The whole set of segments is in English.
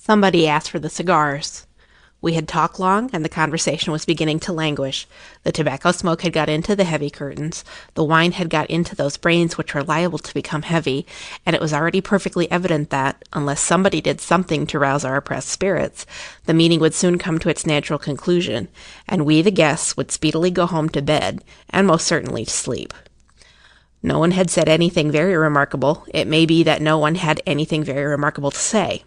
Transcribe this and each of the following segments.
Somebody asked for the cigars. We had talked long, and the conversation was beginning to languish. The tobacco smoke had got into the heavy curtains, the wine had got into those brains which were liable to become heavy, and it was already perfectly evident that, unless somebody did something to rouse our oppressed spirits, the meeting would soon come to its natural conclusion, and we, the guests, would speedily go home to bed, and most certainly to sleep. No one had said anything very remarkable. It may be that no one had anything very remarkable to say.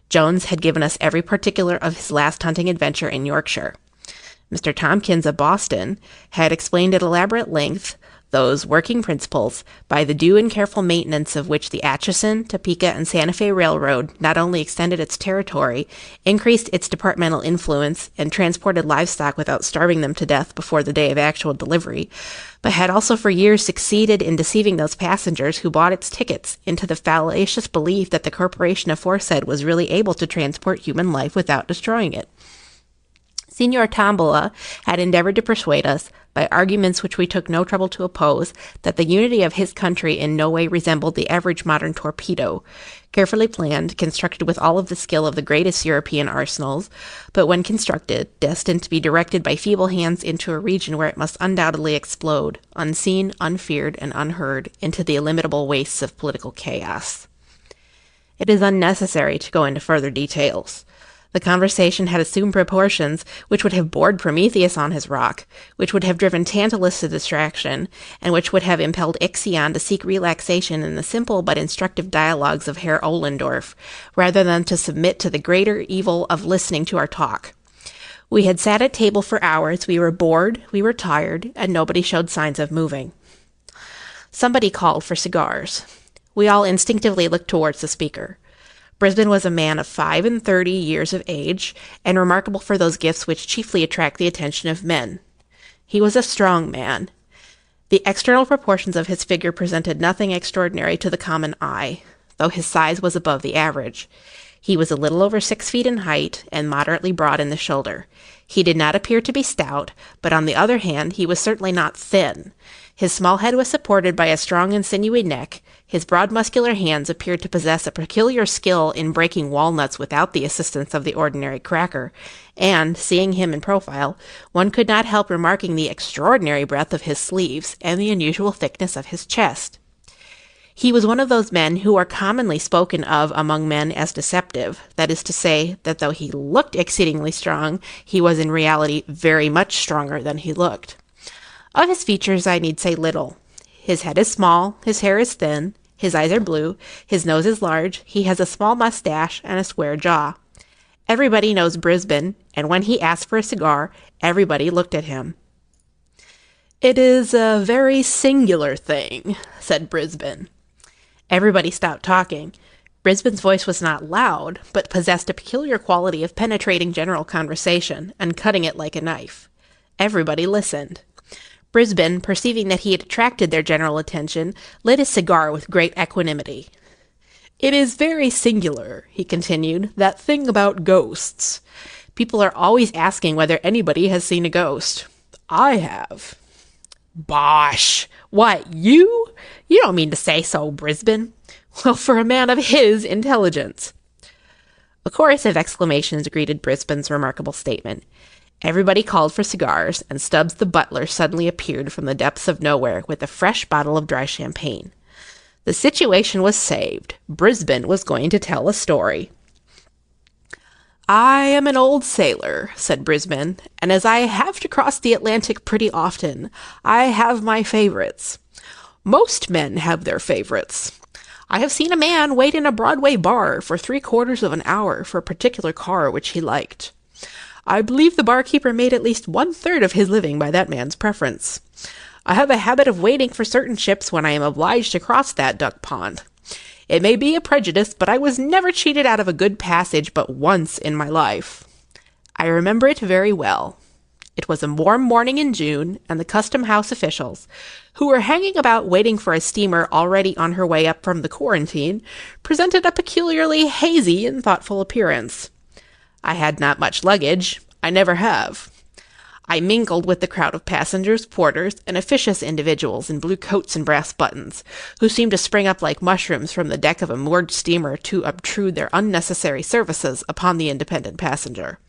Jones had given us every particular of his last hunting adventure in Yorkshire. Mr. Tompkins of Boston had explained at elaborate length those working principles by the due and careful maintenance of which the Atchison, Topeka, and Santa Fe Railroad not only extended its territory, increased its departmental influence, and transported livestock without starving them to death before the day of actual delivery, but had also for years succeeded in deceiving those passengers who bought its tickets into the fallacious belief that the corporation aforesaid was really able to transport human life without destroying it. Signor Tombola had endeavored to persuade us, by arguments which we took no trouble to oppose, that the unity of his country in no way resembled the average modern torpedo, carefully planned, constructed with all of the skill of the greatest European arsenals, but when constructed, destined to be directed by feeble hands into a region where it must undoubtedly explode, unseen, unfeared, and unheard, into the illimitable wastes of political chaos. It is unnecessary to go into further details. The conversation had assumed proportions which would have bored Prometheus on his rock, which would have driven Tantalus to distraction, and which would have impelled Ixion to seek relaxation in the simple but instructive dialogues of Herr Ollendorf, rather than to submit to the greater evil of listening to our talk. We had sat at table for hours, we were bored, we were tired, and nobody showed signs of moving. Somebody called for cigars. We all instinctively looked towards the speaker. Brisbane was a man of 35 years of age, and remarkable for those gifts which chiefly attract the attention of men. He was a strong man. The external proportions of his figure presented nothing extraordinary to the common eye, though his size was above the average. He was a little over 6 feet in height, and moderately broad in the shoulder. He did not appear to be stout, but on the other hand, he was certainly not thin. His small head was supported by a strong and sinewy neck. His broad muscular hands appeared to possess a peculiar skill in breaking walnuts without the assistance of the ordinary cracker, and, seeing him in profile, one could not help remarking the extraordinary breadth of his sleeves and the unusual thickness of his chest. He was one of those men who are commonly spoken of among men as deceptive, that is to say, that though he looked exceedingly strong, he was in reality very much stronger than he looked. Of his features I need say little. His head is small, his hair is thin, his eyes are blue, his nose is large, he has a small mustache and a square jaw. Everybody knows Brisbane, and when he asked for a cigar, everybody looked at him. "It is a very singular thing," said Brisbane. Everybody stopped talking. Brisbane's voice was not loud, but possessed a peculiar quality of penetrating general conversation, and cutting it like a knife. Everybody listened. Brisbane, perceiving that he had attracted their general attention, lit his cigar with great equanimity. "It is very singular," he continued, "that thing about ghosts. People are always asking whether anybody has seen a ghost. I have." "Bosh! What, you? You don't mean to say so, Brisbane? Well, for a man of his intelligence." A chorus of exclamations greeted Brisbane's remarkable statement. Everybody called for cigars, and Stubbs the butler suddenly appeared from the depths of nowhere with a fresh bottle of dry champagne. The situation was saved. Brisbane was going to tell a story. "I am an old sailor," said Brisbane, "and as I have to cross the Atlantic pretty often, I have my favorites. Most men have their favorites. I have seen a man wait in a Broadway bar for 3/4 of an hour for a particular car which he liked. I believe the barkeeper made at least 1/3 of his living by that man's preference. I have a habit of waiting for certain ships when I am obliged to cross that duck pond. It may be a prejudice, but I was never cheated out of a good passage but once in my life. I remember it very well. It was a warm morning in June, and the custom-house officials, who were hanging about waiting for a steamer already on her way up from the quarantine, presented a peculiarly hazy and thoughtful appearance. I had not much luggage. I never have. I mingled with the crowd of passengers, porters, and officious individuals in blue coats and brass buttons, who seemed to spring up like mushrooms from the deck of a moored steamer to obtrude their unnecessary services upon the independent passenger.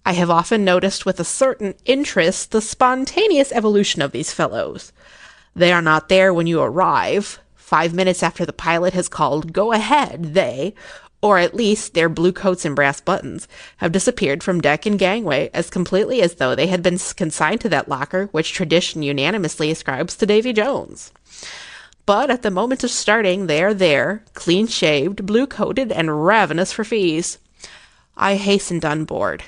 I have often noticed with a certain interest the spontaneous evolution of these fellows. They are not there when you arrive. 5 minutes after the pilot has called, "Go ahead," they, or at least their blue coats and brass buttons, have disappeared from deck and gangway as completely as though they had been consigned to that locker which tradition unanimously ascribes to Davy Jones. But at the moment of starting, they are there, clean-shaved, blue-coated, and ravenous for fees. I hastened on board.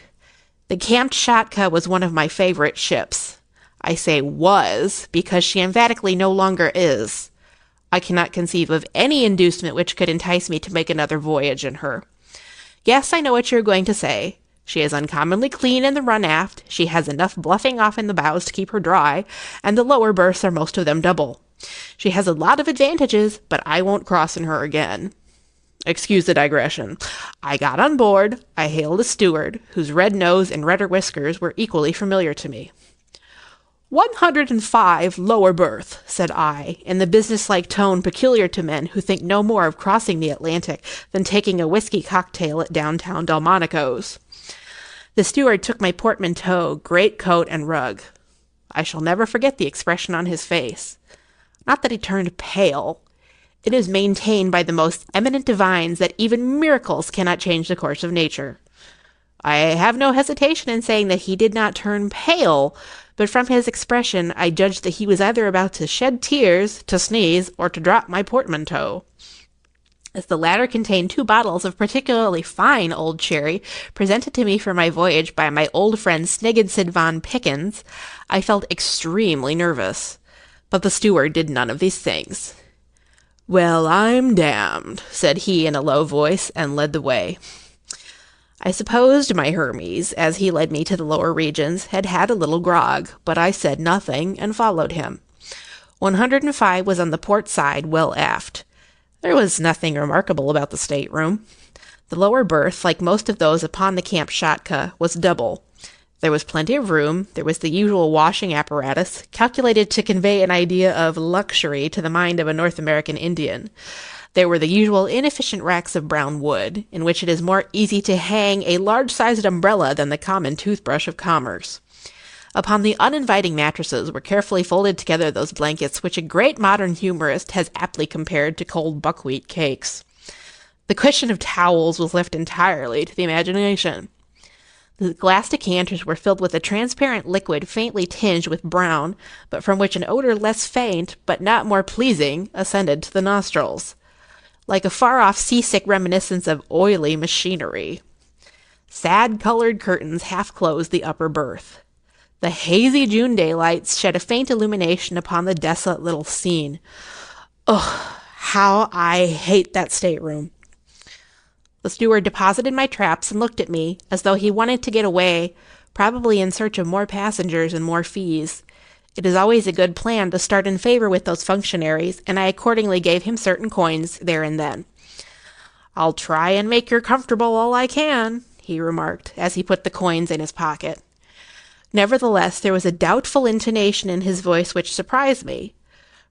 The Kamtschatka was one of my favorite ships. I say was, because she emphatically no longer is. I cannot conceive of any inducement which could entice me to make another voyage in her. Yes, I know what you're going to say. She is uncommonly clean in the run aft, she has enough bluffing off in the bows to keep her dry, and the lower berths are most of them double. She has a lot of advantages, but I won't cross in her again. Excuse the digression. I got on board, I hailed a steward, whose red nose and redder whiskers were equally familiar to me. 105 lower berth, said I, in the businesslike tone peculiar to men who think no more of crossing the Atlantic than taking a whiskey cocktail at downtown Delmonico's. The steward took my portmanteau, greatcoat, and rug. I shall never forget the expression on his face. Not that he turned pale. It is maintained by the most eminent divines that even miracles cannot change the course of nature. I have no hesitation in saying that he did not turn pale, but from his expression I judged that he was either about to shed tears, to sneeze, or to drop my portmanteau. As the latter contained 2 bottles of particularly fine old sherry, presented to me for my voyage by my old friend Snigginson von Pickens, I felt extremely nervous. But the steward did none of these things. "Well, I'm damned," said he in a low voice, and led the way. I supposed my Hermes, as he led me to the lower regions, had had a little grog, but I said nothing, and followed him. 105 was on the port side, well aft. There was nothing remarkable about the stateroom. The lower berth, like most of those upon the Kamtschatka, was double. There was plenty of room, there was the usual washing apparatus, calculated to convey an idea of luxury to the mind of a North American Indian. There were the usual inefficient racks of brown wood, in which it is more easy to hang a large-sized umbrella than the common toothbrush of commerce. Upon the uninviting mattresses were carefully folded together those blankets which a great modern humorist has aptly compared to cold buckwheat cakes. The cushion of towels was left entirely to the imagination. The glass decanters were filled with a transparent liquid faintly tinged with brown, but from which an odor less faint, but not more pleasing, ascended to the nostrils, like a far-off seasick reminiscence of oily machinery. Sad-colored curtains half-closed the upper berth. The hazy June daylight shed a faint illumination upon the desolate little scene. Ugh, how I hate that stateroom! The steward deposited my traps and looked at me, as though he wanted to get away, probably in search of more passengers and more fees. It is always a good plan to start in favor with those functionaries, and I accordingly gave him certain coins there and then. "I'll try and make her comfortable all I can," he remarked, as he put the coins in his pocket. Nevertheless, there was a doubtful intonation in his voice which surprised me.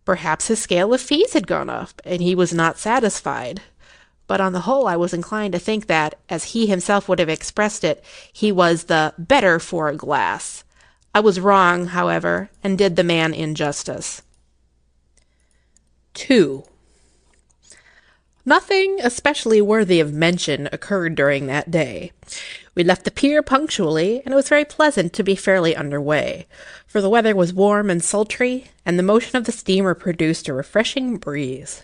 Perhaps his scale of fees had gone up, and he was not satisfied. But on the whole I was inclined to think that, as he himself would have expressed it, he was the better for a glass. I was wrong, however, and did the man injustice. 2. Nothing especially worthy of mention occurred during that day. We left the pier punctually, and it was very pleasant to be fairly under way, for the weather was warm and sultry, and the motion of the steamer produced a refreshing breeze.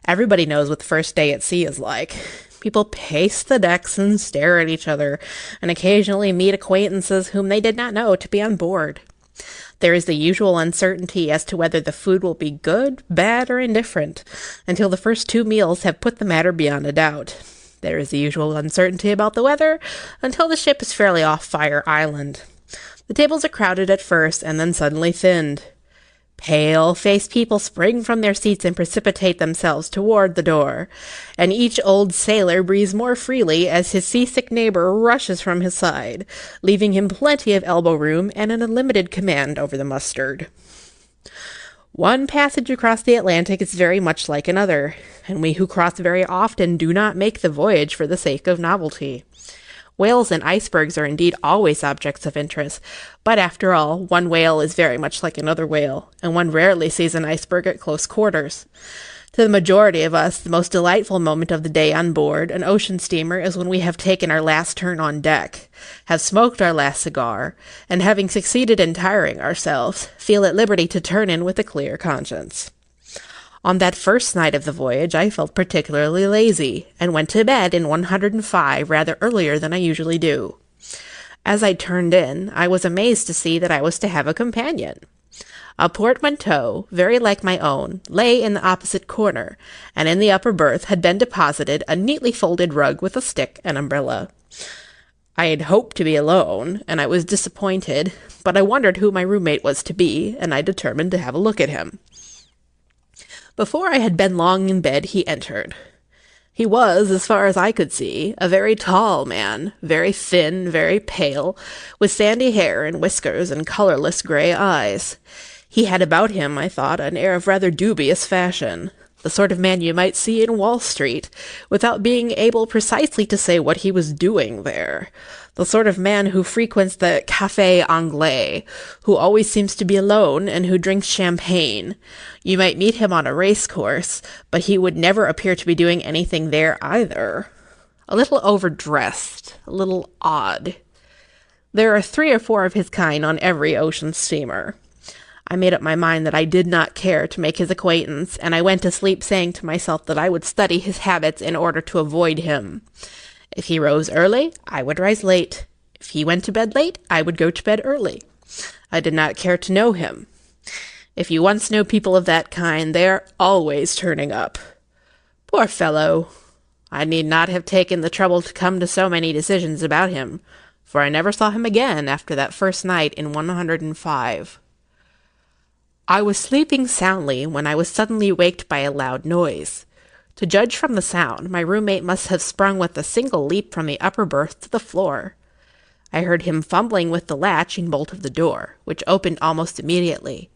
Everybody knows what the first day at sea is like. People pace the decks and stare at each other, and occasionally meet acquaintances whom they did not know to be on board. There is the usual uncertainty as to whether the food will be good, bad, or indifferent, until the first 2 meals have put the matter beyond a doubt. There is the usual uncertainty about the weather, until the ship is fairly off Fire Island. The tables are crowded at first, and then suddenly thinned. Pale-faced people spring from their seats and precipitate themselves toward the door, and each old sailor breathes more freely as his seasick neighbor rushes from his side, leaving him plenty of elbow room and an unlimited command over the mustard. One passage across the Atlantic is very much like another, and we who cross very often do not make the voyage for the sake of novelty. Whales and icebergs are indeed always objects of interest, but after all, one whale is very much like another whale, and one rarely sees an iceberg at close quarters. To the majority of us, the most delightful moment of the day on board an ocean steamer is when we have taken our last turn on deck, have smoked our last cigar, and having succeeded in tiring ourselves, feel at liberty to turn in with a clear conscience. On that first night of the voyage, I felt particularly lazy, and went to bed in 105 rather earlier than I usually do. As I turned in, I was amazed to see that I was to have a companion. A portmanteau, very like my own, lay in the opposite corner, and in the upper berth had been deposited a neatly folded rug with a stick and umbrella. I had hoped to be alone, and I was disappointed, but I wondered who my roommate was to be, and I determined to have a look at him. Before I had been long in bed, he entered. He was, as far as I could see, a very tall man, very thin, very pale, with sandy hair and whiskers and colorless gray eyes. He had about him, I thought, an air of rather dubious fashion, the sort of man you might see in Wall Street, without being able precisely to say what he was doing there. The sort of man who frequents the Café Anglais, who always seems to be alone, and who drinks champagne. You might meet him on a race course, but he would never appear to be doing anything there either. A little overdressed, a little odd. There are 3 or 4 of his kind on every ocean steamer. I made up my mind that I did not care to make his acquaintance, and I went to sleep saying to myself that I would study his habits in order to avoid him. If he rose early, I would rise late. If he went to bed late, I would go to bed early. I did not care to know him. If you once know people of that kind, they are always turning up. Poor fellow! I need not have taken the trouble to come to so many decisions about him, for I never saw him again after that first night in 105. I was sleeping soundly when I was suddenly waked by a loud noise. To judge from the sound, my roommate must have sprung with a single leap from the upper berth to the floor. I heard him fumbling with the latch and bolt of the door, which opened almost immediately,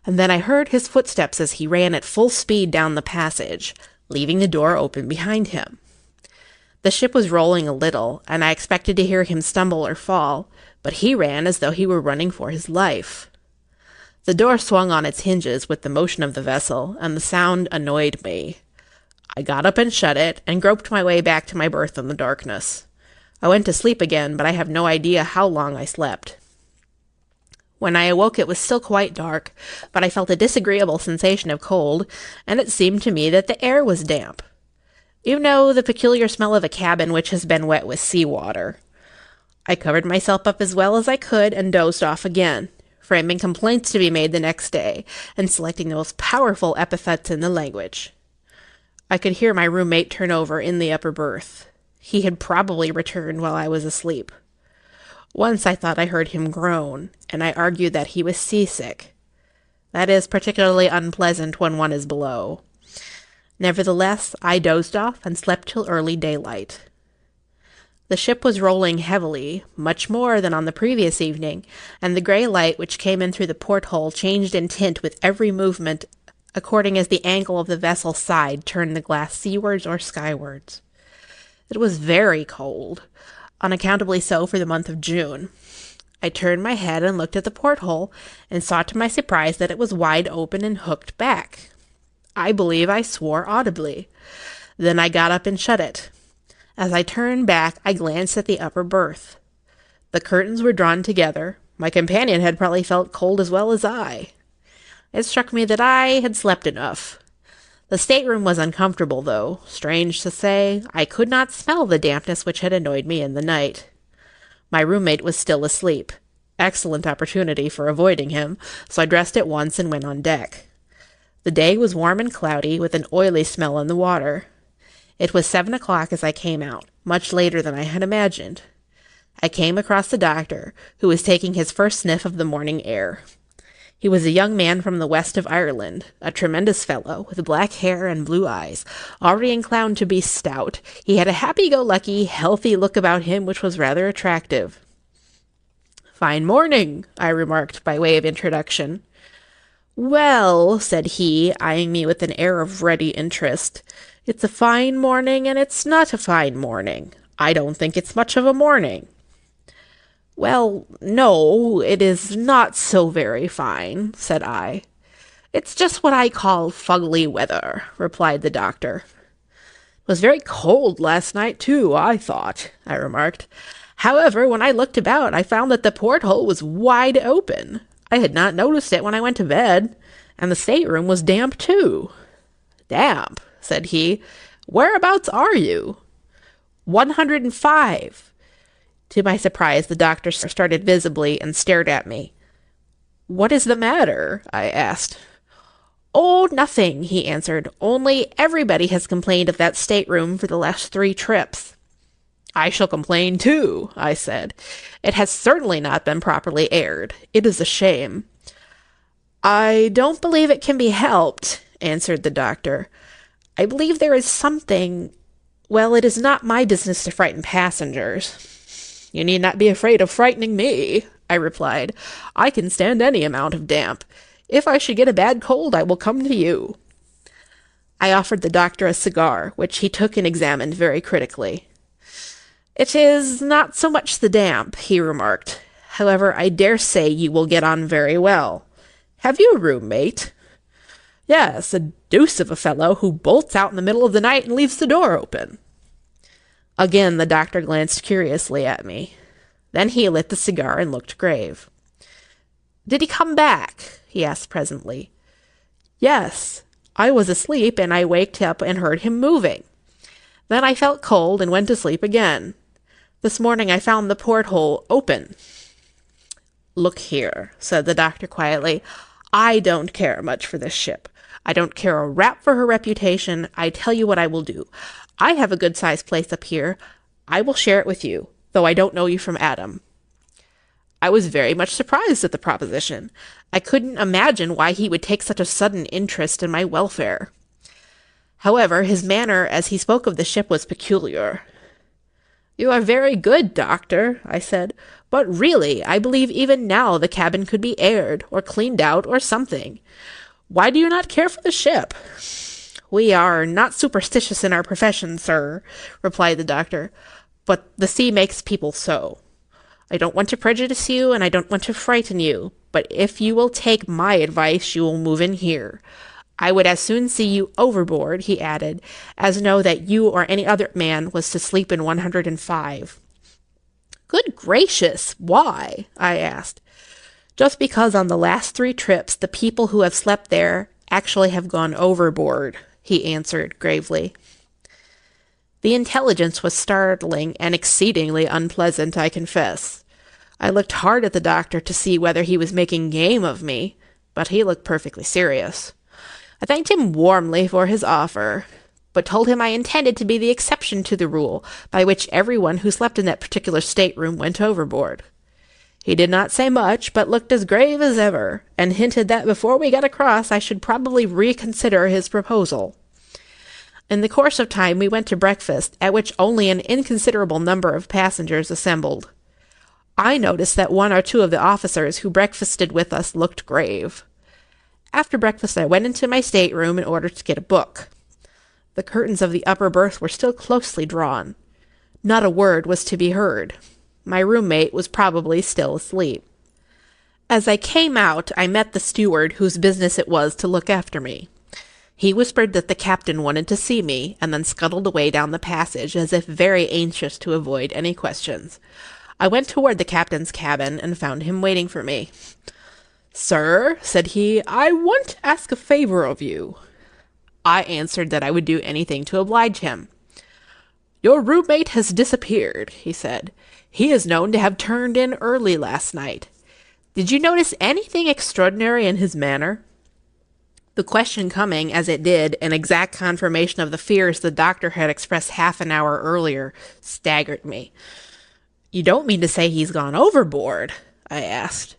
and then I heard his footsteps as he ran at full speed down the passage, leaving the door open behind him. The ship was rolling a little, and I expected to hear him stumble or fall, but he ran as though he were running for his life. The door swung on its hinges with the motion of the vessel, and the sound annoyed me. I got up and shut it, and groped my way back to my berth in the darkness. I went to sleep again, but I have no idea how long I slept. When I awoke it was still quite dark, but I felt a disagreeable sensation of cold, and it seemed to me that the air was damp. You know, the peculiar smell of a cabin which has been wet with sea-water. I covered myself up as well as I could and dozed off again, framing complaints to be made the next day, and selecting the most powerful epithets in the language. I could hear my roommate turn over in the upper berth. He had probably returned while I was asleep. Once I thought I heard him groan, and I argued that he was seasick. That is particularly unpleasant when one is below. Nevertheless, I dozed off and slept till early daylight. The ship was rolling heavily, much more than on the previous evening, and the gray light which came in through the porthole changed in tint with every movement according as the angle of the vessel's side turned the glass seawards or skywards. It was very cold, unaccountably so for the month of June. I turned my head and looked at the porthole, and saw to my surprise that it was wide open and hooked back. I believe I swore audibly. Then I got up and shut it. As I turned back, I glanced at the upper berth. The curtains were drawn together. My companion had probably felt cold as well as I. It struck me that I had slept enough. The stateroom was uncomfortable, though. Strange to say, I could not smell the dampness which had annoyed me in the night. My roommate was still asleep. Excellent opportunity for avoiding him, so I dressed at once and went on deck. The day was warm and cloudy, with an oily smell in the water. It was 7 o'clock as I came out, much later than I had imagined. I came across the doctor, who was taking his first sniff of the morning air. He was a young man from the west of Ireland, a tremendous fellow, with black hair and blue eyes, already inclined to be stout. He had a happy-go-lucky, healthy look about him which was rather attractive. "Fine morning," I remarked by way of introduction. "Well," said he, eyeing me with an air of ready interest, "it's a fine morning and it's not a fine morning. I don't think it's much of a morning." "Well, no, it is not so very fine," said I. "It's just what I call fugly weather," replied the doctor. "It was very cold last night, too, I thought," I remarked. "However, when I looked about, I found that the porthole was wide open. I had not noticed it when I went to bed, and the stateroom was damp, too." "Damp," said he. "Whereabouts are you?" 105. To my surprise, the doctor started visibly and stared at me. "What is the matter?" I asked. "Oh, nothing," he answered. "Only everybody has complained of that stateroom for the last 3 trips." "I shall complain too," I said. "It has certainly not been properly aired. It is a shame." "I don't believe it can be helped," answered the doctor. "I believe there is something— well, it is not my business to frighten passengers." "You need not be afraid of frightening me," I replied. "I can stand any amount of damp. If I should get a bad cold, I will come to you." I offered the doctor a cigar, which he took and examined very critically. "It is not so much the damp," he remarked. "However, I dare say you will get on very well. Have you a roommate?" "Yes, a deuce of a fellow who bolts out in the middle of the night and leaves the door open." Again the doctor glanced curiously at me. Then he lit the cigar and looked grave. "Did he come back?" he asked presently. "Yes. I was asleep, and I waked up and heard him moving. Then I felt cold and went to sleep again. This morning I found the porthole open." "Look here," said the doctor quietly. "I don't care much for this ship. I don't care a rap for her reputation. I tell you what I will do. I have a good-sized place up here. I will share it with you, though I don't know you from Adam." I was very much surprised at the proposition. I couldn't imagine why he would take such a sudden interest in my welfare. However, his manner as he spoke of the ship was peculiar. "You are very good, doctor," I said, "but really, I believe even now the cabin could be aired, or cleaned out, or something. Why do you not care for the ship?" "We are not superstitious in our profession, sir," replied the doctor, "but the sea makes people so. I don't want to prejudice you, and I don't want to frighten you, but if you will take my advice, you will move in here. I would as soon see you overboard," he added, "as know that you or any other man was to sleep in 105. "Good gracious, why?" I asked. "Just because on the last 3 trips the people who have slept there actually have gone overboard," he answered gravely. The intelligence was startling and exceedingly unpleasant, I confess. I looked hard at the doctor to see whether he was making game of me, but he looked perfectly serious. I thanked him warmly for his offer, but told him I intended to be the exception to the rule by which everyone who slept in that particular stateroom went overboard. He did not say much, but looked as grave as ever, and hinted that before we got across I should probably reconsider his proposal. In the course of time we went to breakfast, at which only an inconsiderable number of passengers assembled. I noticed that 1 or 2 of the officers who breakfasted with us looked grave. After breakfast I went into my stateroom in order to get a book. The curtains of the upper berth were still closely drawn. Not a word was to be heard. My roommate was probably still asleep. As I came out, I met the steward whose business it was to look after me. He whispered that the captain wanted to see me, and then scuttled away down the passage as if very anxious to avoid any questions. I went toward the captain's cabin and found him waiting for me. "Sir," said he, "I want to ask a favor of you." I answered that I would do anything to oblige him. "Your roommate has disappeared," he said. "He is known to have turned in early last night. Did you notice anything extraordinary in his manner?" The question coming, as it did, in exact confirmation of the fears the doctor had expressed half an hour earlier, staggered me. "You don't mean to say he's gone overboard?" I asked.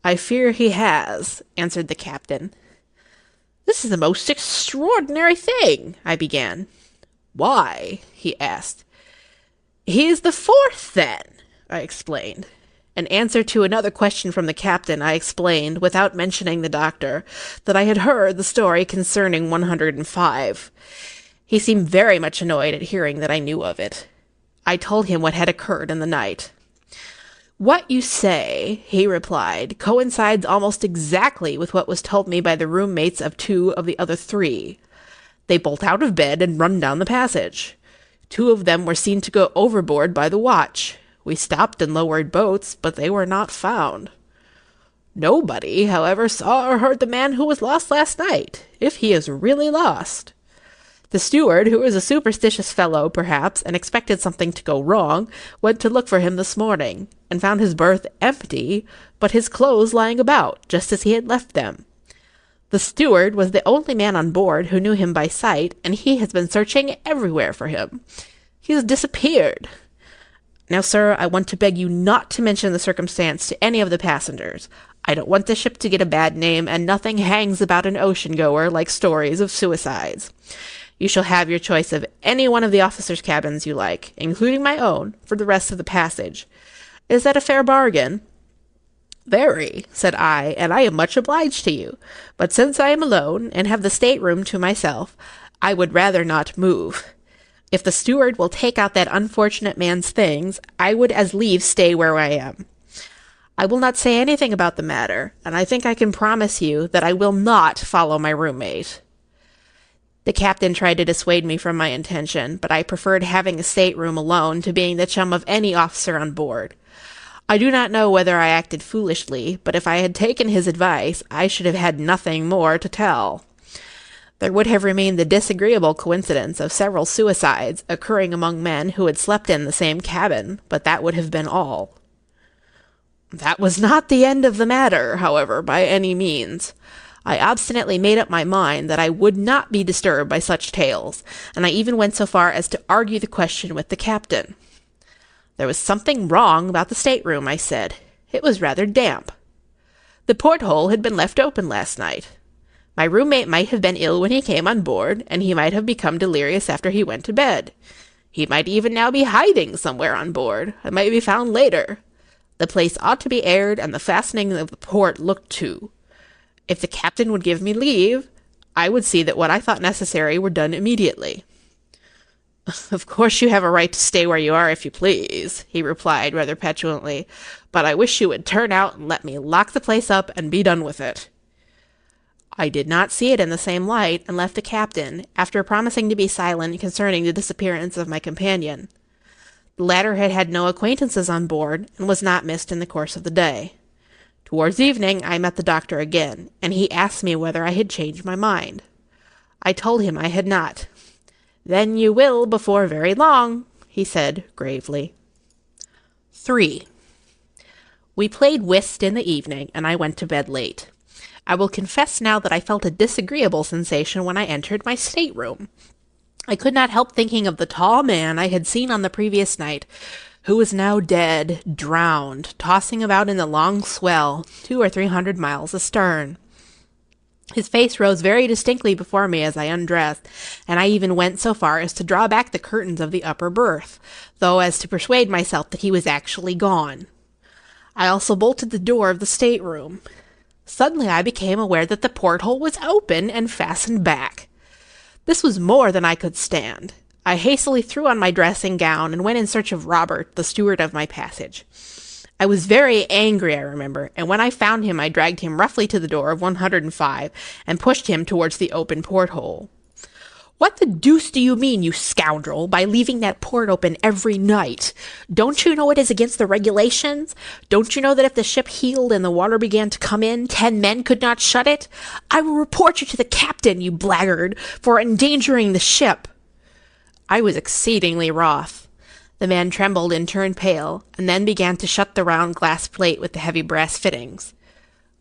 "I fear he has," answered the captain. "This is the most extraordinary thing," I began. "Why?" he asked. "He is the fourth, then," I explained. In answer to another question from the captain, I explained, without mentioning the doctor, that I had heard the story concerning 105. He seemed very much annoyed at hearing that I knew of it. I told him what had occurred in the night. "What you say," he replied, "coincides almost exactly with what was told me by the roommates of 2 of the other 3. They bolt out of bed and run down the passage. 2 of them were seen to go overboard by the watch. We stopped and lowered boats, but they were not found. Nobody, however, saw or heard the man who was lost last night, if he is really lost. The steward, who is a superstitious fellow, perhaps, and expected something to go wrong, went to look for him this morning, and found his berth empty, but his clothes lying about, just as he had left them. The steward was the only man on board who knew him by sight, and he has been searching everywhere for him. He has disappeared. Now, sir, I want to beg you not to mention the circumstance to any of the passengers. I don't want the ship to get a bad name, and nothing hangs about an ocean-goer like stories of suicides. You shall have your choice of any one of the officers' cabins you like, including my own, for the rest of the passage. Is that a fair bargain?" "Very," said I, "and I am much obliged to you. But since I am alone, and have the stateroom to myself, I would rather not move. If the steward will take out that unfortunate man's things, I would as lieve stay where I am. I will not say anything about the matter, and I think I can promise you that I will not follow my roommate." The captain tried to dissuade me from my intention, but I preferred having a stateroom alone to being the chum of any officer on board. I do not know whether I acted foolishly, but if I had taken his advice, I should have had nothing more to tell. There would have remained the disagreeable coincidence of several suicides occurring among men who had slept in the same cabin, but that would have been all. That was not the end of the matter, however, by any means. I obstinately made up my mind that I would not be disturbed by such tales, and I even went so far as to argue the question with the captain. There was something wrong about the stateroom, I said. It was rather damp. The porthole had been left open last night. My roommate might have been ill when he came on board, and he might have become delirious after he went to bed. He might even now be hiding somewhere on board, and might be found later. The place ought to be aired, and the fastening of the port looked to. If the captain would give me leave, I would see that what I thought necessary were done immediately. "Of course you have a right to stay where you are if you please," he replied rather petulantly, "but I wish you would turn out and let me lock the place up and be done with it." I did not see it in the same light, and left the captain, after promising to be silent concerning the disappearance of my companion. The latter had had no acquaintances on board, and was not missed in the course of the day. Towards evening I met the doctor again, and he asked me whether I had changed my mind. I told him I had not. "Then you will before very long," he said gravely. 3. We played whist in the evening, and I went to bed late. I will confess now that I felt a disagreeable sensation when I entered my stateroom. I could not help thinking of the tall man I had seen on the previous night, who was now dead, drowned, tossing about in the long swell, 200 or 300 miles astern. His face rose very distinctly before me as I undressed, and I even went so far as to draw back the curtains of the upper berth, though as to persuade myself that he was actually gone. I also bolted the door of the stateroom. Suddenly I became aware that the porthole was open and fastened back. This was more than I could stand. I hastily threw on my dressing gown and went in search of Robert, the steward of my passage. I was very angry, I remember, and when I found him I dragged him roughly to the door of 105 and pushed him towards the open porthole. "What the deuce do you mean, you scoundrel, by leaving that port open every night? Don't you know it is against the regulations? Don't you know that if the ship heeled and the water began to come in, 10 men could not shut it? I will report you to the captain, you blackguard, for endangering the ship." I was exceedingly wroth. The man trembled and turned pale, and then began to shut the round glass plate with the heavy brass fittings.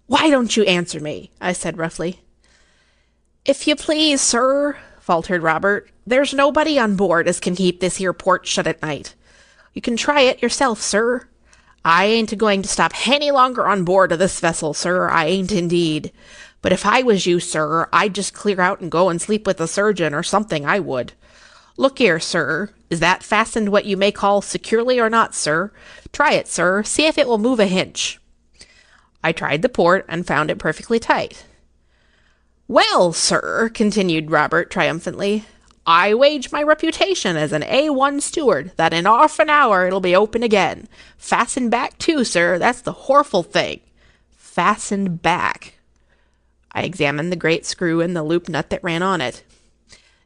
"Why don't you answer me?" I said roughly. "If you please, sir," faltered Robert, "there's nobody on board as can keep this here port shut at night. You can try it yourself, sir. I ain't going to stop any longer on board of this vessel, sir. I ain't indeed. But if I was you, sir, I'd just clear out and go and sleep with the surgeon or something, I would. Look here, sir. Is that fastened what you may call securely or not, sir? Try it, sir. See if it will move a hinge. I tried the port and found it perfectly tight. Well, sir, continued Robert triumphantly, I wage my reputation as an A1 steward that in half an hour it'll be open again. Fastened back too, sir. That's the horful thing. Fastened back. I examined the great screw and the loop nut that ran on it.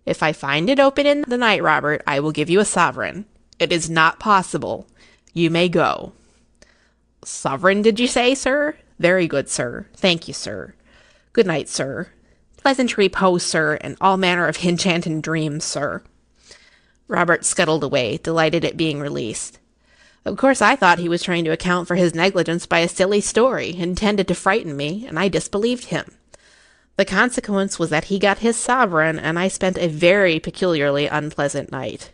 If I find it open in the night, Robert, I will give you a sovereign. It is not possible. You may go. Sovereign, did you say, sir? Very good, sir. Thank you, sir. Good night, sir. Pleasant repose, sir, and all manner of enchanting dreams, sir. Robert scuttled away, delighted at being released. Of course, I thought he was trying to account for his negligence by a silly story, intended to frighten me, and I disbelieved him. The consequence was that he got his sovereign, and I spent a very peculiarly unpleasant night.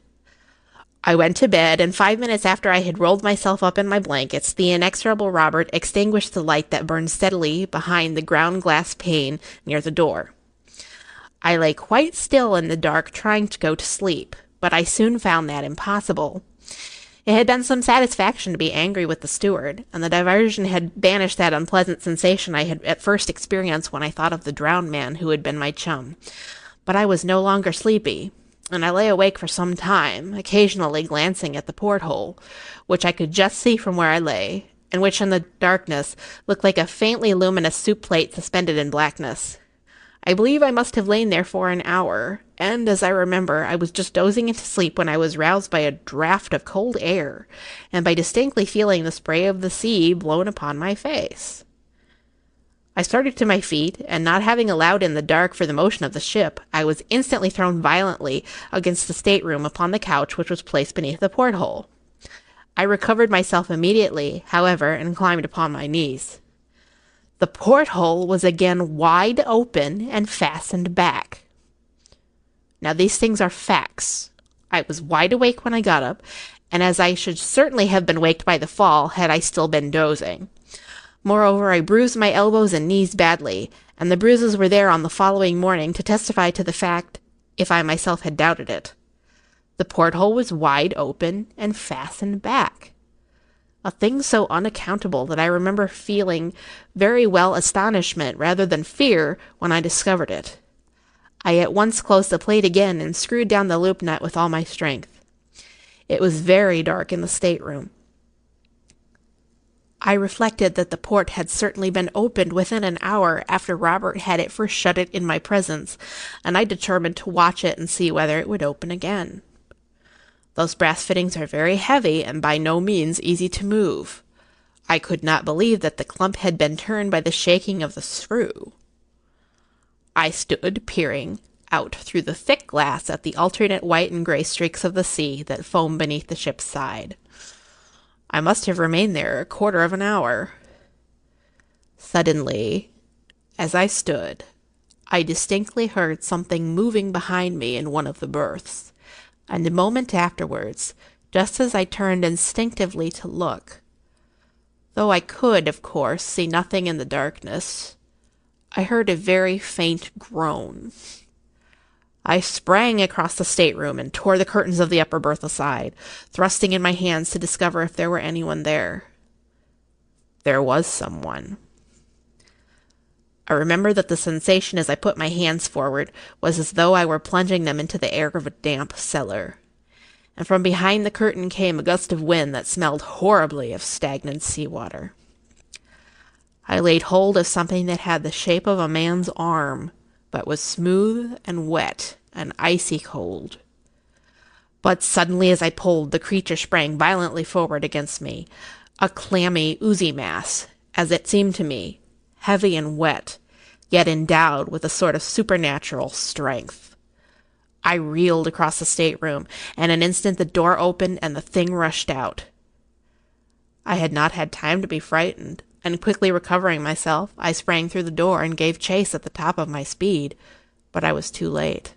I went to bed, and 5 minutes after I had rolled myself up in my blankets, the inexorable Robert extinguished the light that burned steadily behind the ground glass pane near the door. I lay quite still in the dark, trying to go to sleep, but I soon found that impossible. It had been some satisfaction to be angry with the steward, and the diversion had banished that unpleasant sensation I had at first experienced when I thought of the drowned man who had been my chum. But I was no longer sleepy, and I lay awake for some time, occasionally glancing at the porthole, which I could just see from where I lay, and which in the darkness looked like a faintly luminous soup plate suspended in blackness. I believe I must have lain there for an hour, and, as I remember, I was just dozing into sleep when I was roused by a draught of cold air, and by distinctly feeling the spray of the sea blown upon my face. I started to my feet, and not having allowed in the dark for the motion of the ship, I was instantly thrown violently against the stateroom upon the couch which was placed beneath the porthole. I recovered myself immediately, however, and climbed upon my knees. The porthole was again wide open and fastened back. Now these things are facts. I was wide awake when I got up, and as I should certainly have been waked by the fall had I still been dozing. Moreover, I bruised my elbows and knees badly, and the bruises were there on the following morning to testify to the fact, if I myself had doubted it. The porthole was wide open and fastened back. A thing so unaccountable that I remember feeling very well astonishment rather than fear when I discovered it. I at once closed the plate again and screwed down the loop nut with all my strength. It was very dark in the stateroom. I reflected that the port had certainly been opened within an hour after Robert had at first shut it in my presence, and I determined to watch it and see whether it would open again. Those brass fittings are very heavy and by no means easy to move. I could not believe that the clump had been turned by the shaking of the screw. I stood peering out through the thick glass at the alternate white and gray streaks of the sea that foamed beneath the ship's side. I must have remained there a quarter of an hour. Suddenly, as I stood, I distinctly heard something moving behind me in one of the berths. And a moment afterwards, just as I turned instinctively to look, though I could, of course, see nothing in the darkness, I heard a very faint groan. I sprang across the stateroom and tore the curtains of the upper berth aside, thrusting in my hands to discover if there were anyone there. There was someone. I remember that the sensation as I put my hands forward was as though I were plunging them into the air of a damp cellar, and from behind the curtain came a gust of wind that smelled horribly of stagnant seawater. I laid hold of something that had the shape of a man's arm, but was smooth and wet and icy cold. But suddenly as I pulled, the creature sprang violently forward against me, a clammy, oozy mass, as it seemed to me, heavy and wet, yet endowed with a sort of supernatural strength. I reeled across the stateroom, and in an instant the door opened and the thing rushed out. I had not had time to be frightened, and quickly recovering myself, I sprang through the door and gave chase at the top of my speed, but I was too late.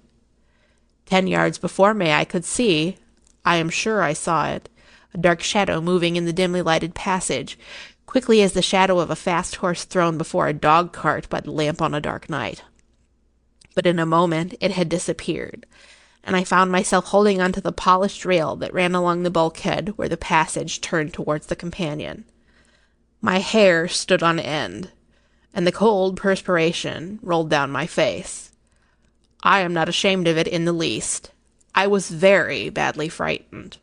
10 yards before me I could see, I am sure I saw it, a dark shadow moving in the dimly lighted passage, quickly as the shadow of a fast horse thrown before a dog cart by the lamp on a dark night. But in a moment it had disappeared, and I found myself holding onto the polished rail that ran along the bulkhead where the passage turned towards the companion. My hair stood on end, and the cold perspiration rolled down my face. I am not ashamed of it in the least. I was very badly frightened.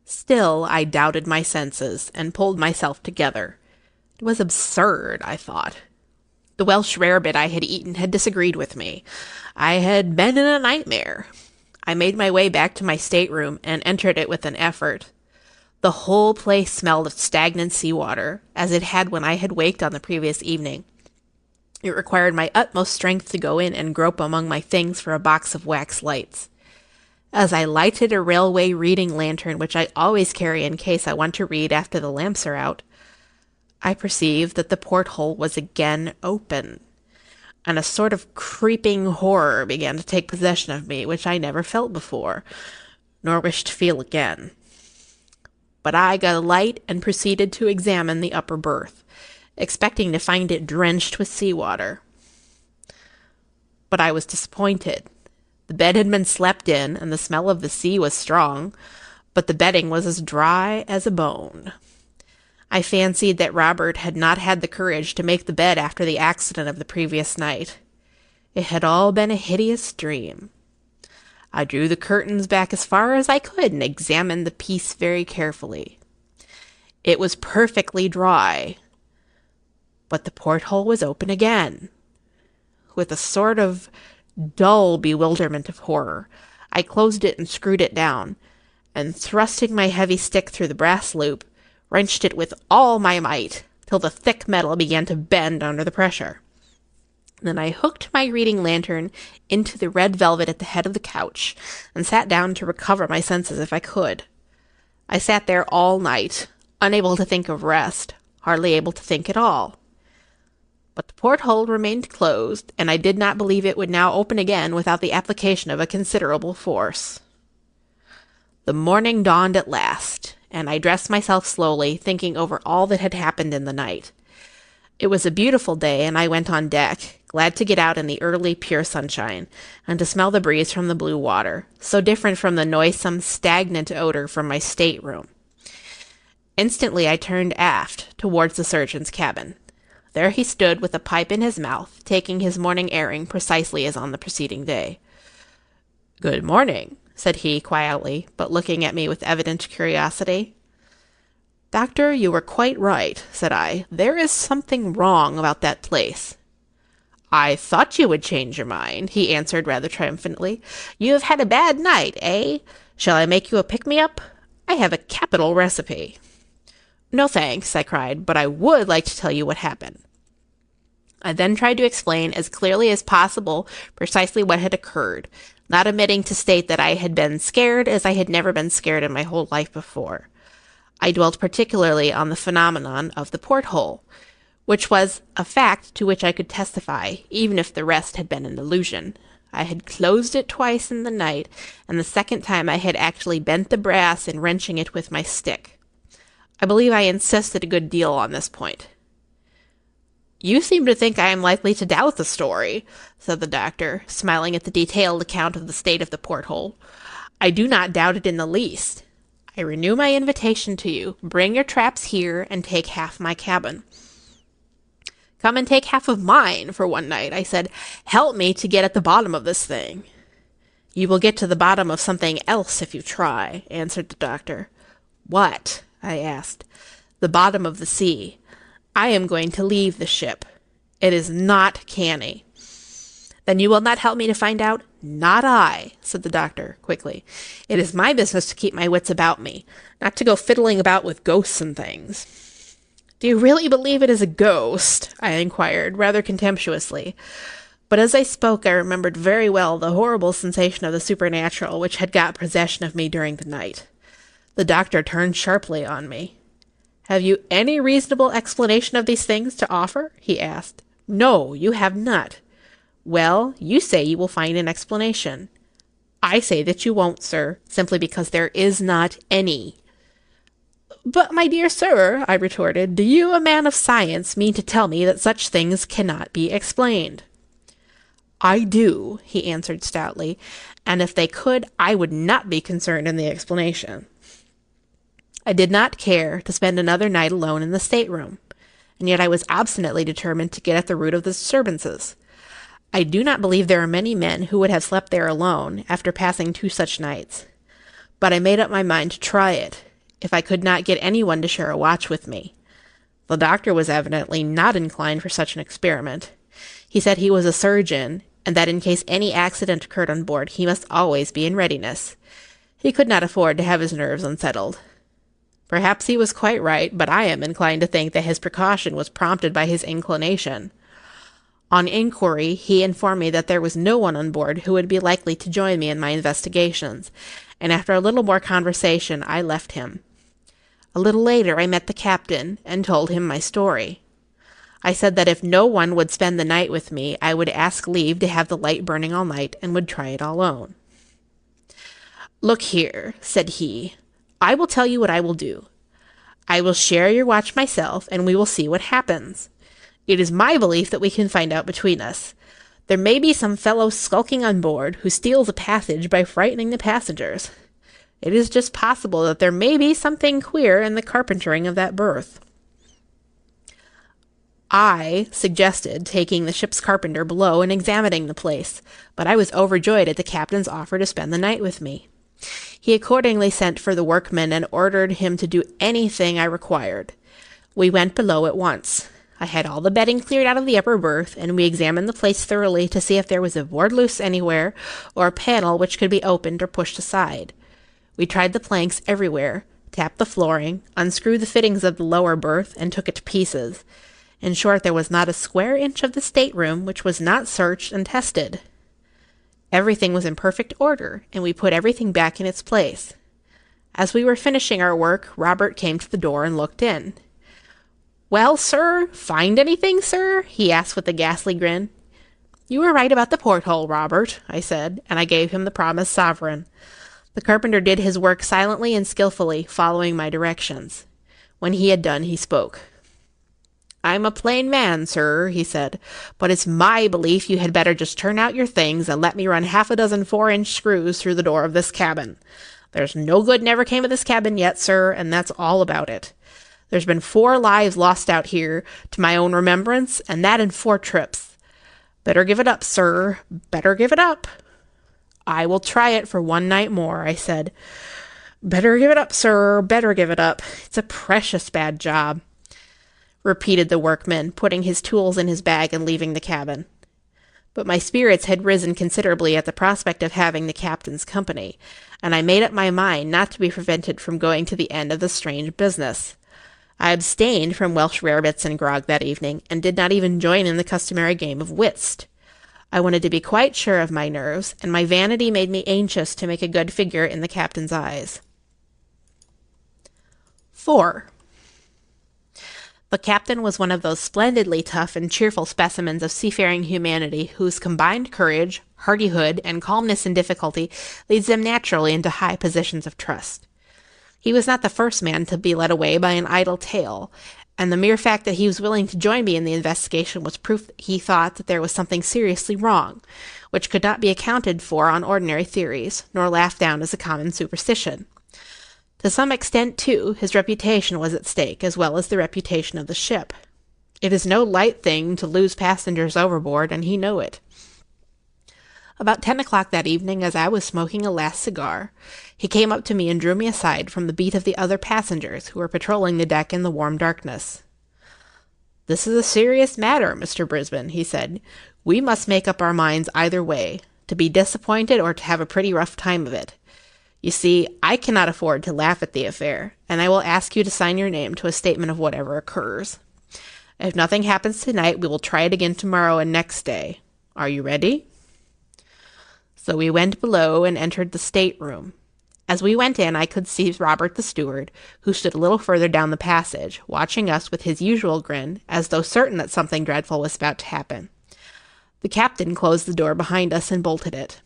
Still, I doubted my senses and pulled myself together. It was absurd, I thought. The Welsh rarebit I had eaten had disagreed with me. I had been in a nightmare. I made my way back to my stateroom and entered it with an effort. The whole place smelled of stagnant seawater, as it had when I had waked on the previous evening. It required my utmost strength to go in and grope among my things for a box of wax lights. As I lighted a railway reading lantern, which I always carry in case I want to read after the lamps are out, I perceived that the porthole was again open, and a sort of creeping horror began to take possession of me, which I never felt before, nor wish to feel again. But I got a light and proceeded to examine the upper berth, expecting to find it drenched with seawater. But I was disappointed. The bed had been slept in, and the smell of the sea was strong, but the bedding was as dry as a bone. I fancied that Robert had not had the courage to make the bed after the accident of the previous night. It had all been a hideous dream. I drew the curtains back as far as I could and examined the piece very carefully. It was perfectly dry, but the porthole was open again. With a sort of dull bewilderment of horror, I closed it and screwed it down, and thrusting my heavy stick through the brass loop, wrenched it with all my might, till the thick metal began to bend under the pressure. Then I hooked my reading lantern into the red velvet at the head of the couch, and sat down to recover my senses if I could. I sat there all night, unable to think of rest, hardly able to think at all. But the porthole remained closed, and I did not believe it would now open again without the application of a considerable force. The morning dawned at last, and I dressed myself slowly, thinking over all that had happened in the night. It was a beautiful day, and I went on deck, glad to get out in the early, pure sunshine, and to smell the breeze from the blue water, so different from the noisome, stagnant odor from my stateroom. Instantly I turned aft, towards the surgeon's cabin. There he stood with a pipe in his mouth, taking his morning airing precisely as on the preceding day. "Good morning," said he quietly, but looking at me with evident curiosity. "Doctor, you were quite right," said I. "There is something wrong about that place." "I thought you would change your mind," he answered rather triumphantly. "You have had a bad night, eh? Shall I make you a pick-me-up? I have a capital recipe." "No thanks," I cried, "but I would like to tell you what happened." I then tried to explain as clearly as possible precisely what had occurred, not omitting to state that I had been scared as I had never been scared in my whole life before. I dwelt particularly on the phenomenon of the porthole, which was a fact to which I could testify, even if the rest had been an illusion. I had closed it twice in the night, and the second time I had actually bent the brass in wrenching it with my stick. I believe I insisted a good deal on this point. "You seem to think I am likely to doubt the story," said the doctor, smiling at the detailed account of the state of the porthole. "I do not doubt it in the least. I renew my invitation to you. Bring your traps here and take half my cabin." "Come and take half of mine for one night," I said. "Help me to get at the bottom of this thing." "You will get to the bottom of something else if you try," answered the doctor. "What?" I asked. "The bottom of the sea. I am going to leave the ship. It is not canny." "Then you will not help me to find out?" "Not I," said the doctor, quickly. "It is my business to keep my wits about me, not to go fiddling about with ghosts and things." "Do you really believe it is a ghost?" I inquired, rather contemptuously. But as I spoke, I remembered very well the horrible sensation of the supernatural which had got possession of me during the night. The doctor turned sharply on me. "Have you any reasonable explanation of these things to offer?" he asked. "No, you have not." "Well, you say you will find an explanation. I say that you won't, sir, simply because there is not any." "But, my dear sir," I retorted, "do you, a man of science, mean to tell me that such things cannot be explained?" "I do," he answered stoutly, "and if they could, I would not be concerned in the explanation." I did not care to spend another night alone in the stateroom, and yet I was obstinately determined to get at the root of the disturbances. I do not believe there are many men who would have slept there alone after passing 2 such nights. But I made up my mind to try it, if I could not get anyone to share a watch with me. The doctor was evidently not inclined for such an experiment. He said he was a surgeon, and that in case any accident occurred on board, he must always be in readiness. He could not afford to have his nerves unsettled. Perhaps he was quite right, but I am inclined to think that his precaution was prompted by his inclination. On inquiry, he informed me that there was no one on board who would be likely to join me in my investigations, and after a little more conversation, I left him. A little later, I met the captain and told him my story. I said that if no one would spend the night with me, I would ask leave to have the light burning all night and would try it alone. "Look here," said he, "I will tell you what I will do. I will share your watch myself, and we will see what happens. It is my belief that we can find out between us. There may be some fellow skulking on board who steals a passage by frightening the passengers. It is just possible that there may be something queer in the carpentering of that berth." I suggested taking the ship's carpenter below and examining the place, but I was overjoyed at the captain's offer to spend the night with me. He accordingly sent for the workman and ordered him to do anything I required. We went below at once. I had all the bedding cleared out of the upper berth, and we examined the place thoroughly to see if there was a board loose anywhere, or a panel which could be opened or pushed aside. We tried the planks everywhere, tapped the flooring, unscrewed the fittings of the lower berth, and took it to pieces. In short, there was not a square inch of the stateroom which was not searched and tested. Everything was in perfect order, and we put everything back in its place. As we were finishing our work, Robert came to the door and looked in. "Well, sir, find anything, sir?" he asked with a ghastly grin. "You were right about the porthole, Robert," I said, and I gave him the promised sovereign. The carpenter did his work silently and skillfully, following my directions. When he had done, he spoke. "I'm a plain man, sir," he said, "but it's my belief you had better just turn out your things and let me run 6 4-inch screws through the door of this cabin. There's no good never came of this cabin yet, sir, and that's all about it. There's been 4 lives lost out here, to my own remembrance, and that in 4 trips. Better give it up, sir, better give it up." "I will try it for 1 night more," I said. "Better give it up, sir, better give it up. It's a precious bad job," repeated the workman, putting his tools in his bag and leaving the cabin. But my spirits had risen considerably at the prospect of having the captain's company, and I made up my mind not to be prevented from going to the end of the strange business. I abstained from Welsh rarebits and grog that evening, and did not even join in the customary game of whist. I wanted to be quite sure of my nerves, and my vanity made me anxious to make a good figure in the captain's eyes. 4. The captain was one of those splendidly tough and cheerful specimens of seafaring humanity whose combined courage, hardihood, and calmness in difficulty leads them naturally into high positions of trust. He was not the first man to be led away by an idle tale, and the mere fact that he was willing to join me in the investigation was proof that he thought that there was something seriously wrong, which could not be accounted for on ordinary theories, nor laughed down as a common superstition. To some extent, too, his reputation was at stake, as well as the reputation of the ship. It is no light thing to lose passengers overboard, and he knew it. About 10 o'clock that evening, as I was smoking a last cigar, he came up to me and drew me aside from the beat of the other passengers who were patrolling the deck in the warm darkness. "This is a serious matter, Mr. Brisbane," he said. "We must make up our minds either way, to be disappointed or to have a pretty rough time of it. You see, I cannot afford to laugh at the affair, and I will ask you to sign your name to a statement of whatever occurs. If nothing happens tonight, we will try it again tomorrow and next day. Are you ready?" So we went below and entered the stateroom. As we went in, I could see Robert the steward, who stood a little further down the passage, watching us with his usual grin, as though certain that something dreadful was about to happen. The captain closed the door behind us and bolted it.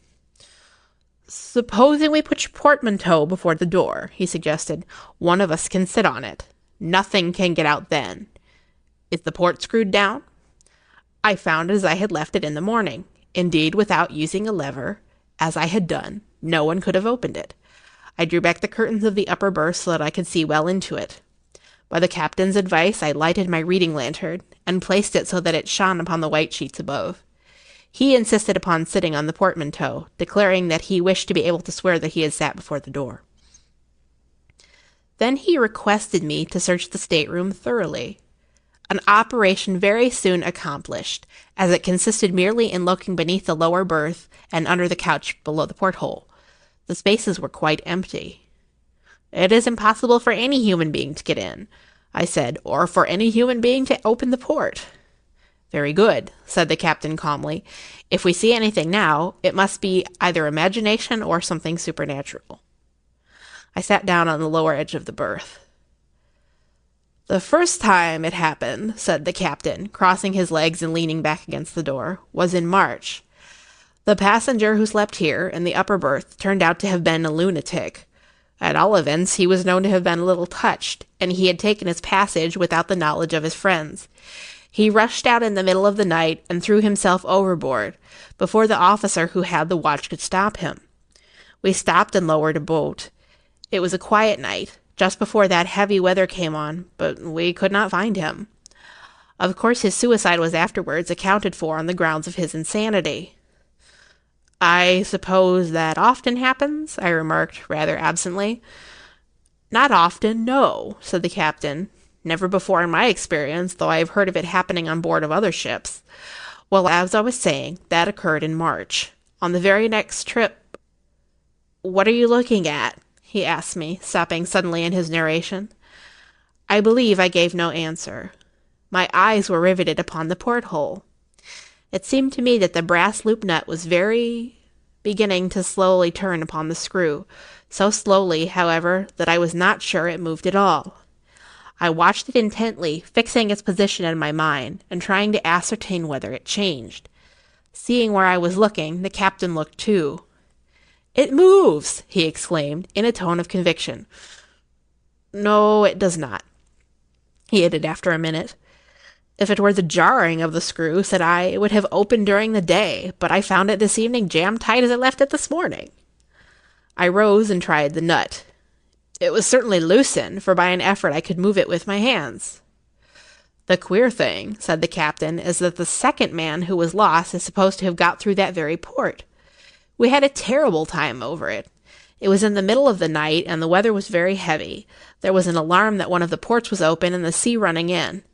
Supposing we put your portmanteau before the door, he suggested. One of us can sit on it. Nothing can get out then. Is the port screwed down? I found it as I had left it in the morning. Indeed, without using a lever, as I had done, no one could have opened it. I drew back the curtains of the upper berth so that I could see well into it. By the captain's advice, I lighted my reading lantern and placed it so that it shone upon the white sheets above. He insisted upon sitting on the portmanteau, declaring that he wished to be able to swear that he had sat before the door. Then he requested me to search the stateroom thoroughly, an operation very soon accomplished, as it consisted merely in looking beneath the lower berth and under the couch below the porthole. The spaces were quite empty. It is impossible for any human being to get in, I said, or for any human being to open the port. Very good, said the captain calmly. If we see anything now, it must be either imagination or something supernatural. I sat down on the lower edge of the berth. The first time it happened, said the captain, crossing his legs and leaning back against the door, was in March. The passenger who slept here in the upper berth turned out to have been a lunatic. At all events, he was known to have been a little touched, and he had taken his passage without the knowledge of his friends. He rushed out in the middle of the night and threw himself overboard, before the officer who had the watch could stop him. We stopped and lowered a boat. It was a quiet night, just before that heavy weather came on, but we could not find him. Of course, his suicide was afterwards accounted for on the grounds of his insanity. I suppose that often happens, I remarked, rather absently. Not often, no, said the captain. Never before in my experience, though I have heard of it happening on board of other ships. Well, as I was saying, that occurred in March. On the very next trip— What are you looking at? He asked me, stopping suddenly in his narration. I believe I gave no answer. My eyes were riveted upon the porthole. It seemed to me that the brass loop nut was beginning to slowly turn upon the screw, so slowly, however, that I was not sure it moved at all. I watched it intently, fixing its position in my mind, and trying to ascertain whether it changed. Seeing where I was looking, the captain looked too. "It moves!" he exclaimed, in a tone of conviction. "No, it does not," he added after a minute. "If it were the jarring of the screw," said I, "it would have opened during the day, but I found it this evening jammed tight as I left it this morning." I rose and tried the nut. It was certainly loosened, for by an effort I could move it with my hands. "The queer thing," said the captain, "is that the second man who was lost is supposed to have got through that very port. We had a terrible time over it. It was in the middle of the night, and the weather was very heavy. There was an alarm that one of the ports was open and the sea running in.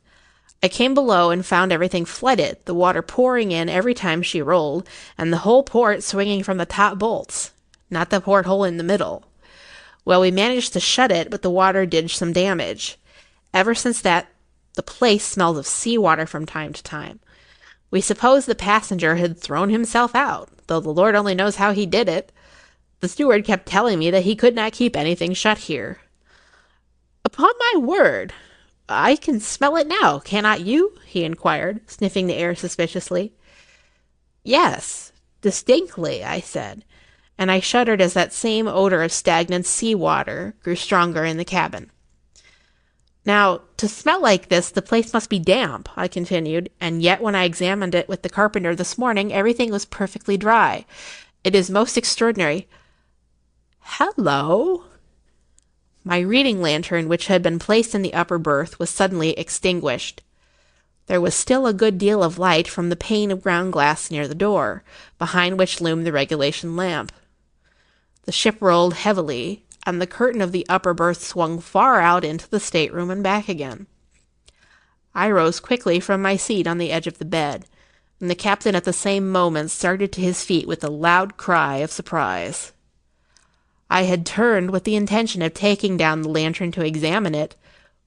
I came below and found everything flooded, the water pouring in every time she rolled, and the whole port swinging from the top bolts, not the porthole in the middle. Well, we managed to shut it, but the water did some damage. Ever since that, the place smells of seawater from time to time. We supposed the passenger had thrown himself out, though the Lord only knows how he did it. The steward kept telling me that he could not keep anything shut here. Upon my word, I can smell it now, cannot you?" he inquired, sniffing the air suspiciously. "Yes, distinctly," I said, and I shuddered as that same odor of stagnant sea-water grew stronger in the cabin. "Now, to smell like this, the place must be damp," I continued, "and yet when I examined it with the carpenter this morning, everything was perfectly dry. It is most extraordinary. Hello!" My reading lantern, which had been placed in the upper berth, was suddenly extinguished. There was still a good deal of light from the pane of ground glass near the door, behind which loomed the regulation lamp. The ship rolled heavily, and the curtain of the upper berth swung far out into the stateroom and back again. I rose quickly from my seat on the edge of the bed, and the captain at the same moment started to his feet with a loud cry of surprise. I had turned with the intention of taking down the lantern to examine it,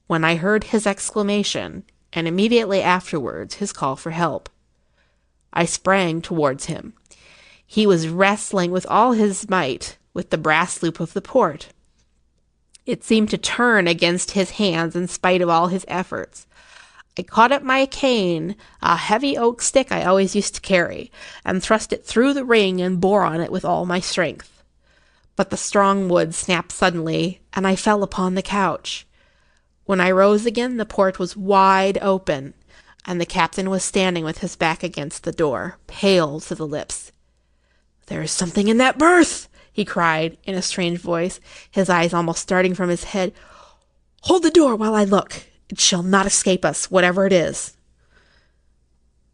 when I heard his exclamation, and immediately afterwards his call for help. I sprang towards him. He was wrestling with all his might with the brass loop of the port. It seemed to turn against his hands in spite of all his efforts. I caught up my cane, a heavy oak stick I always used to carry, and thrust it through the ring and bore on it with all my strength. But the strong wood snapped suddenly, and I fell upon the couch. When I rose again, the port was wide open, and the captain was standing with his back against the door, pale to the lips. "There is something in that berth!" he cried, in a strange voice, his eyes almost starting from his head. "Hold the door while I look. It shall not escape us, whatever it is."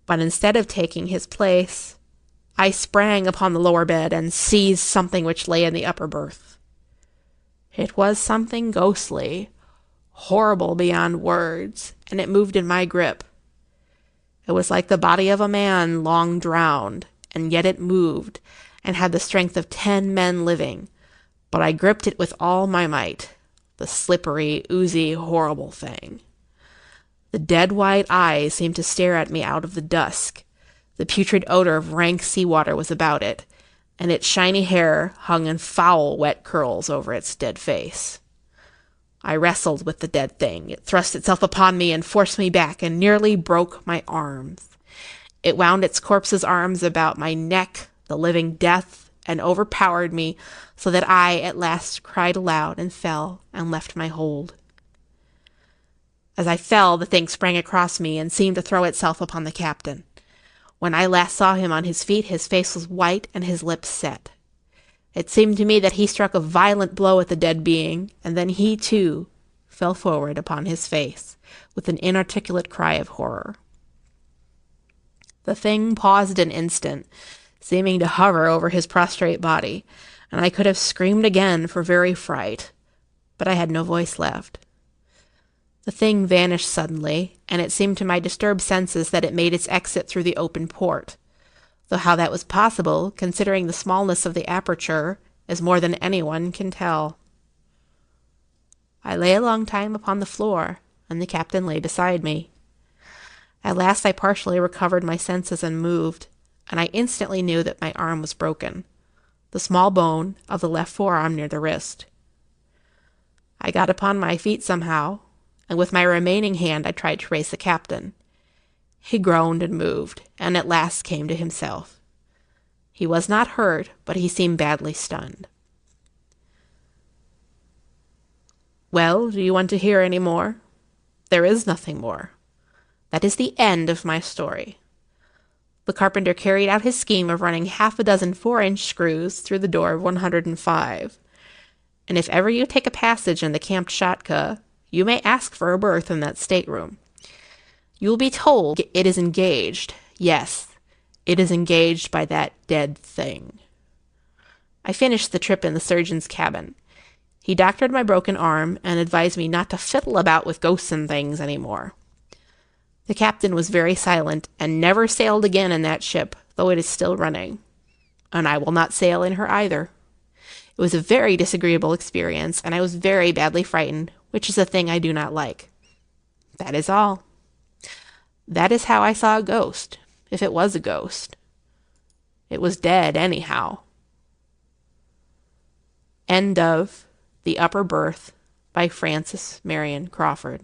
But instead of taking his place, I sprang upon the lower bed and seized something which lay in the upper berth. It was something ghostly, horrible beyond words, and it moved in my grip. It was like the body of a man long drowned, and yet it moved, and had the strength of 10 men living, but I gripped it with all my might, the slippery, oozy, horrible thing. The dead white eyes seemed to stare at me out of the dusk. The putrid odor of rank seawater was about it, and its shiny hair hung in foul, wet curls over its dead face. I wrestled with the dead thing. It thrust itself upon me and forced me back and nearly broke my arms. It wound its corpse's arms about my neck, the living death, and overpowered me so that I at last cried aloud and fell and left my hold. As I fell, the thing sprang across me and seemed to throw itself upon the captain. When I last saw him on his feet, his face was white and his lips set. It seemed to me that he struck a violent blow at the dead being, and then he, too, fell forward upon his face, with an inarticulate cry of horror. The thing paused an instant, seeming to hover over his prostrate body, and I could have screamed again for very fright, but I had no voice left. The thing vanished suddenly, and it seemed to my disturbed senses that it made its exit through the open port, though how that was possible, considering the smallness of the aperture, is more than anyone can tell. I lay a long time upon the floor, and the captain lay beside me. At last I partially recovered my senses and moved, and I instantly knew that my arm was broken, the small bone of the left forearm near the wrist. I got upon my feet somehow, and with my remaining hand I tried to raise the captain. He groaned and moved, and at last came to himself. He was not hurt, but he seemed badly stunned. "Well, do you want to hear any more?" "There is nothing more. That is the end of my story." The carpenter carried out his scheme of running 6 4-inch screws through the door of 105. And if ever you take a passage in the Kamtschatka, you may ask for a berth in that stateroom. You will be told it is engaged. Yes, it is engaged by that dead thing. I finished the trip in the surgeon's cabin. He doctored my broken arm and advised me not to fiddle about with ghosts and things any more. The captain was very silent and never sailed again in that ship, though it is still running. And I will not sail in her either. It was a very disagreeable experience, and I was very badly frightened, which is a thing I do not like. That is all. That is how I saw a ghost, if it was a ghost. It was dead, anyhow. End of The Upper Berth by Frances Marion Crawford.